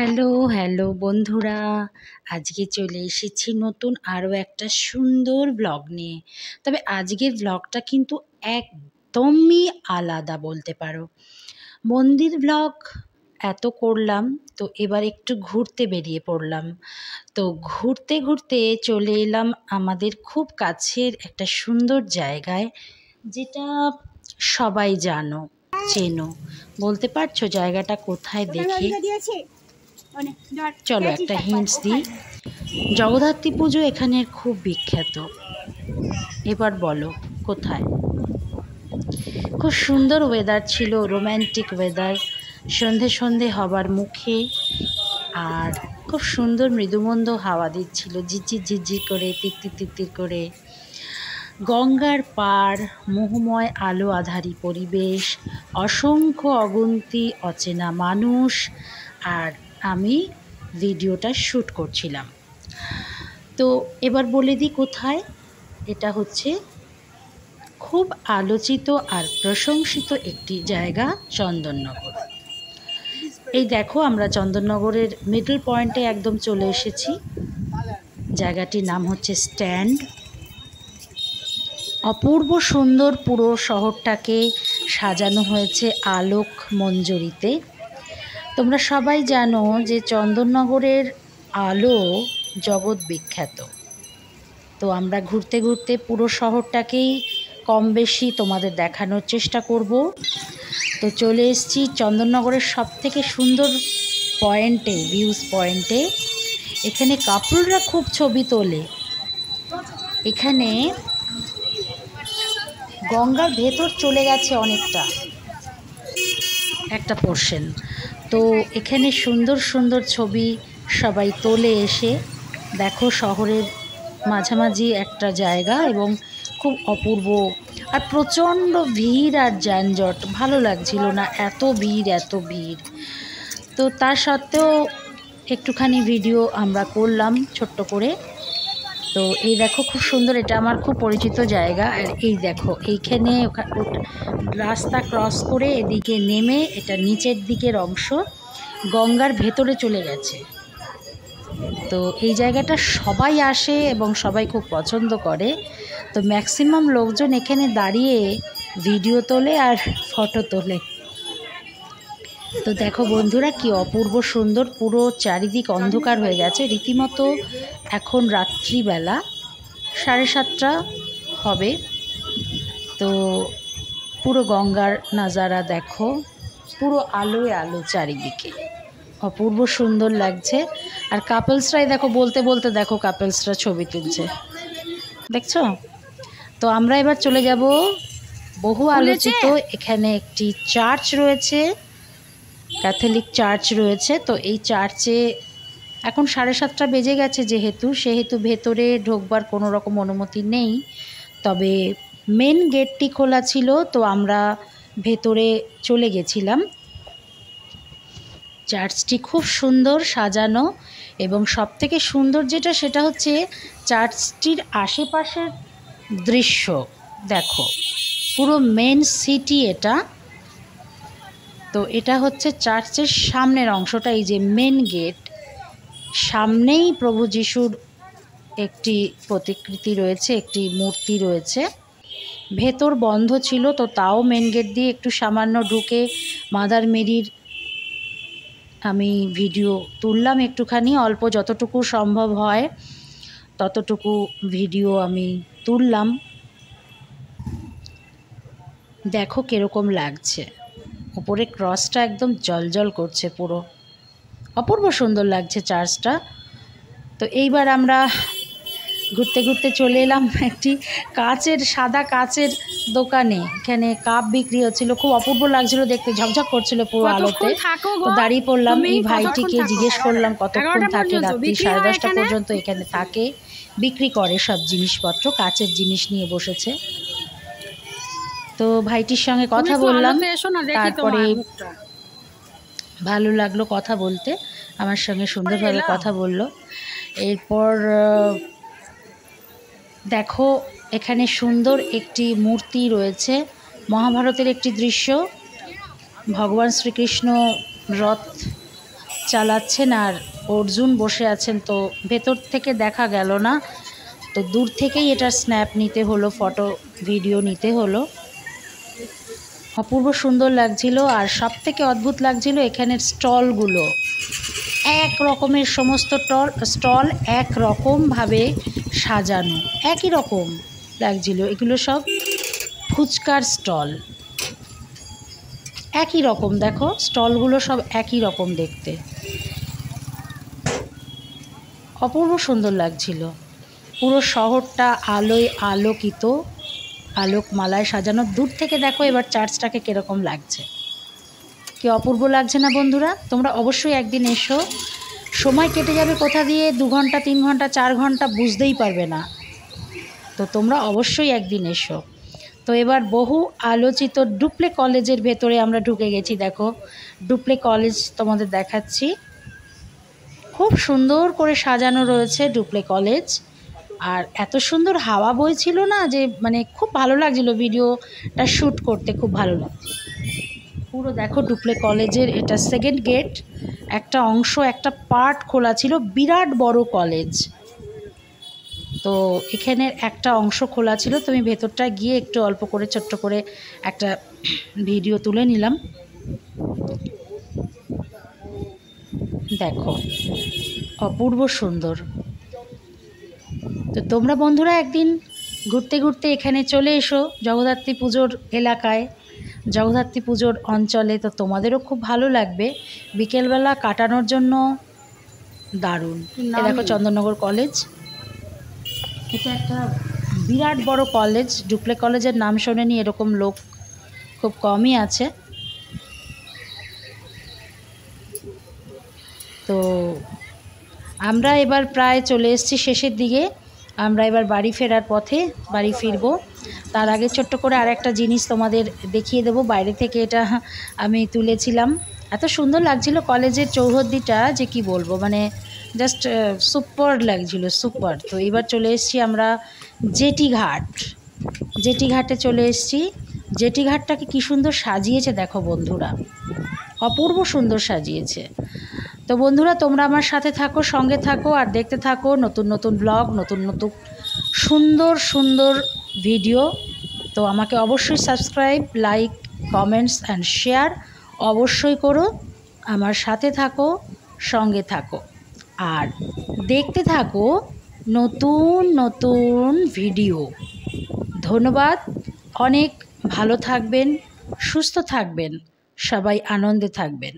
Hello, hello বন্ধুরা। আজকে চলে এসেছি নতুন আরও একটা সুন্দর ব্লগ নিয়ে। তবে আজকের ব্লগটা কিন্তু একদমই আলাদা বলতে পারো। মন্দির ব্লগ এত করলাম, তো এবার একটু ঘুরতে বেরিয়ে পড়লাম। তো ঘুরতে ঘুরতে চলে এলাম আমাদের খুব কাছের একটা সুন্দর জায়গায়, যেটা সবাই জানো, চেনো। বলতে পারছো জায়গাটা কোথায় দেখে? চলো একটা হিন্টস দিই। জগদ্ধাত্রী পুজো এখানের খুব বিখ্যাত। এবার বলো কোথায়? খুব সুন্দর ওয়েদার ছিল, রোম্যান্টিক ওয়েদার, সন্ধে সন্ধে হবার মুখে। আর খুব সুন্দর মৃদুমন্দ হাওয়া দিচ্ছিল, ঝিরঝির ঝিরঝির করে, তিত্তির তিত্তির করে। গঙ্গার পাড়, মোহময় আলো আধারী পরিবেশ, অসংখ্য অগুন্তি অচেনা মানুষ, আর আমি ভিডিওটা শ্যুট করছিলাম। তো এবার বলে দিই কোথায়। এটা হচ্ছে খুব আলোচিত আর প্রশংসিত একটি জায়গা, চন্দননগর। এই দেখো আমরা চন্দননগরের মিডল পয়েন্টে একদম চলে এসেছি। জায়গাটির নাম হচ্ছে স্ট্যান্ড। অপূর্ব সুন্দর পুরো শহরটাকে সাজানো হয়েছে আলোক মঞ্জরিতে। তোমরা সবাই জানো যে চন্দননগরের আলো জগৎ বিখ্যাত। তো আমরা ঘুরতে ঘুরতে পুরো শহরটাকেই কম বেশি তোমাদের দেখানোর চেষ্টা করব। তো চলে এসেছি চন্দননগরের সবথেকে সুন্দর পয়েন্টে, ভিউজ পয়েন্টে। এখানে কাপলরা খুব ছবি তোলে। এখানে গঙ্গার ভেতর চলে গেছে অনেকটা একটা পোর্শন। তো এখানে সুন্দর সুন্দর ছবি সবাই তোলে এসে। দেখো শহরের মাঝামাঝি একটা জায়গা এবং খুব অপূর্ব, আর প্রচণ্ড ভিড় আর যানজট, ভালো লাগছিল না, এত ভিড় এত ভিড়। তো তা সত্ত্বেও একটুখানি ভিডিও আমরা করলাম ছোট্ট করে। তো এই দেখো খুব সুন্দর, এটা আমার খুব পরিচিত জায়গা। আর এই দেখো এইখানে রাস্তা ক্রস করে এদিকে নেমে এটা নিচের দিকের অংশ গঙ্গার ভেতরে চলে গেছে। তো এই জায়গাটা সবাই আসে এবং সবাই খুব পছন্দ করে। তো ম্যাক্সিমাম লোকজন এখানে দাঁড়িয়ে ভিডিও তোলে আর ফটো তোলে। তো দেখো বন্ধুরা কি অপূর্ব সুন্দর, পুরো চারিদিক অন্ধকার হয়ে গেছে রীতিমতো। এখন রাত্রিবেলা 7:30 হবে। তো পুরো গঙ্গার নাজারা দেখো, পুরো আলোয় আলো চারিদিকে, অপূর্ব সুন্দর লাগছে। আর কাপলসরাই দেখো, বলতে বলতে দেখো কাপলসরা ছবি তুলছে, দেখছো? তো আমরা এবার চলে যাব বহু আলোচিত, এখানে একটি চার্চ রয়েছে, ক্যাথলিক চার্চ রয়েছে। তো এই চার্চে এখন 7:30 বেজে গেছে, সেহেতু ভেতরে ঢোকবার কোনো রকম অনুমতি নেই। তবে মেন গেটটি খোলা ছিল, তো আমরা ভেতরে চলে গেছিলাম। চার্চটি খুব সুন্দর সাজানো, এবং সবথেকে সুন্দর যেটা সেটা হচ্ছে চার্চটির আশেপাশের দৃশ্য দেখো, পুরো মেন সিটি এটা। তো এটা হচ্ছে চার্চের সামনের অংশটা, এই যে মেন গেট, সামনেই প্রভু যিশুর একটি প্রতিকৃতি রয়েছে, একটি মূর্তি রয়েছে। ভেতর বন্ধ ছিল, তো তাও মেন গেট দিয়ে একটু সামান্য ঢুকে মাদার মেরির আমি ভিডিও তুললাম একটুখানি, অল্প যতটুকু সম্ভব হয় ততটুকু ভিডিও আমি তুললাম। দেখো কীরকম লাগছে, উপরে ক্রসটা একদম জলজল করছে, পুরো অপূর্ব সুন্দর লাগছে চার্চটা। তো এইবার আমরা ঘুরতে ঘুরতে চলে এলাম একটি সাদা কাচের দোকানে। এখানে কাপ বিক্রি হচ্ছিল, খুব অপূর্ব লাগছিল দেখতে, ঝকঝক করছিল পুরো আলোতে। তো দাঁড়িয়ে পড়লাম, এই ভাইটিকে জিজ্ঞেস করলাম কতক্ষণ থাকে। রাত্রি 10:30 পর্যন্ত এখানে থাকে, বিক্রি করে সব জিনিসপত্র, কাচের জিনিস নিয়ে বসেছে। তো ভাইটির সঙ্গে কথা বললাম, তারপরে ভালো লাগলো কথা বলতে, আমার সঙ্গে সুন্দরভাবে কথা বলল। এরপর দেখো এখানে সুন্দর একটি মূর্তি রয়েছে, মহাভারতের একটি দৃশ্য, ভগবান শ্রীকৃষ্ণ রথ চালাচ্ছেন আর অর্জুন বসে আছেন, তো ভেতর থেকে দেখা গেল না, তো দূর থেকেই এটা স্ন্যাপ নিতে হলো, ফটো ভিডিও নিতে হলো। অপূর্ব সুন্দর লাগছিল। আর সব থেকে অদ্ভুত লাগছিল এখানের স্টলগুলো, এক রকমের সমস্ত স্টল এক রকমভাবে সাজানো, একই রকম লাগছিল। এগুলো সব ফুচকার স্টল, একই রকম, দেখো স্টলগুলো সব একই রকম দেখতে, অপূর্ব সুন্দর লাগছিল। পুরো শহরটা আলোয় আলোকিত, আলোকমালায় সাজানো। দূর থেকে দেখো এবার চার্চটাকে কীরকম লাগছে, কি অপূর্ব লাগছে না বন্ধুরা? তোমরা অবশ্যই একদিন এসো, সময় কেটে যাবে কোথা দিয়ে, 2 ঘন্টা 3 ঘন্টা 4 ঘন্টা বুঝতেই পারবে না। তো তোমরা অবশ্যই একদিন এসো। তো এবার বহু আলোচিত ডুপ্লে কলেজের ভেতরে আমরা ঢুকে গেছি। দেখো ডুপ্লে কলেজ তোমাদের দেখাচ্ছি, খুব সুন্দর করে সাজানো রয়েছে ডুপ্লে কলেজ। আর এত সুন্দর হাওয়া বইছিল না যে মানে খুব ভালো লাগছিল, ভিডিওটা শ্যুট করতে খুব ভালো লাগছিল পুরো। দেখো ডুপ্লে কলেজের এটা সেকেন্ড গেট, একটা অংশ একটা পার্ট খোলা ছিল, বিরাট বড় কলেজ। তো এখানের একটা অংশ খোলা ছিল, তুমি ভেতরটা গিয়ে একটু অল্প করে ছোট্ট করে একটা ভিডিও তুলে নিলাম। দেখো অপূর্ব সুন্দর। তো তোমরা বন্ধুরা একদিন ঘুরতে ঘুরতে এখানে চলে এসো, জগদ্ধাত্রী পুজোর এলাকায়, জগদ্ধাত্রী পুজোর অঞ্চলে। তো তোমাদেরও খুব ভালো লাগবে, বিকেলবেলা কাটানোর জন্য দারুণ। দেখো চন্দননগর কলেজ, এটা একটা বিরাট বড় কলেজ। ডুপ্লে কলেজের নাম শোনেনি এরকম লোক খুব কমই আছে। তো আমরা এবার প্রায় চলে এসেছি শেষের দিকে, আমরা এবার বাড়ি ফেরার পথে বাড়ি ফিরব। তার আগে ছোট্ট করে আর একটা জিনিস তোমাদের দেখিয়ে দেবো, বাইরে থেকে এটা আমি তুলেছিলাম। এত সুন্দর লাগছিল কলেজের চৌহদ্দিটা যে কি বলবো, মানে জাস্ট সুপার লাগছিল, সুপার। তো এবার চলে এসেছি আমরা জেটি ঘাট, জেটি ঘাটে চলে এসেছি। জেটি ঘাটটাকে কী সুন্দর সাজিয়েছে দেখো বন্ধুরা, অপূর্ব সুন্দর সাজিয়েছে। তো বন্ধুরা তোমরা আমার সাথে থাকো, সঙ্গে থাকো আর দেখতে থাকো নতুন নতুন ব্লগ, নতুন নতুন সুন্দর সুন্দর ভিডিও। তো আমাকে অবশ্যই subscribe, like, comments and share অবশ্যই করো। আমার সাথে থাকো, সঙ্গে থাকো আর দেখতে থাকো নতুন নতুন ভিডিও। ধন্যবাদ, অনেক ভালো থাকবেন, সুস্থ থাকবেন, সবাই আনন্দে থাকবেন।